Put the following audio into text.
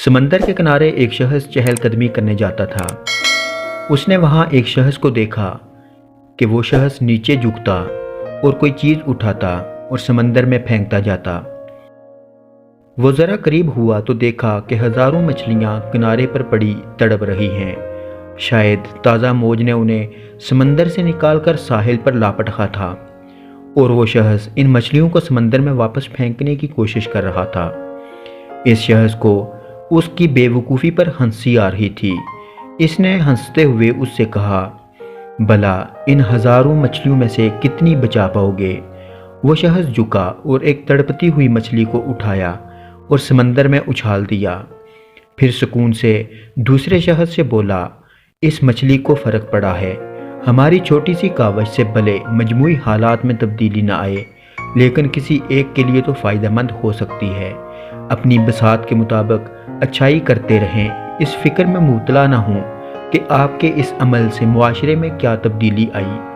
سمندر کے کنارے ایک شخص چہل قدمی کرنے جاتا تھا۔ اس نے وہاں ایک شخص کو دیکھا کہ وہ شخص نیچے جھکتا اور کوئی چیز اٹھاتا اور سمندر میں پھینکتا جاتا۔ وہ ذرا قریب ہوا تو دیکھا کہ ہزاروں مچھلیاں کنارے پر پڑی تڑپ رہی ہیں۔ شاید تازہ موج نے انہیں سمندر سے نکال کر ساحل پر لاپٹ رکھا تھا اور وہ شخص ان مچھلیوں کو سمندر میں واپس پھینکنے کی کوشش کر رہا تھا۔ اس شخص کو اس کی بے وقوفی پر ہنسی آ رہی تھی۔ اس نے ہنستے ہوئے اس سے کہا، بھلا ان ہزاروں مچھلیوں میں سے کتنی بچا پاؤ گے؟ وہ شخص جھکا اور ایک تڑپتی ہوئی مچھلی کو اٹھایا اور سمندر میں اچھال دیا۔ پھر سکون سے دوسرے شخص سے بولا، اس مچھلی کو فرق پڑا ہے۔ ہماری چھوٹی سی کاوش سے بھلے مجموعی حالات میں تبدیلی نہ آئے، لیکن کسی ایک کے لیے تو فائدہ مند ہو سکتی ہے۔ اپنی بساط کے مطابق اچھائی کرتے رہیں، اس فکر میں مبتلا نہ ہوں کہ آپ کے اس عمل سے معاشرے میں کیا تبدیلی آئی۔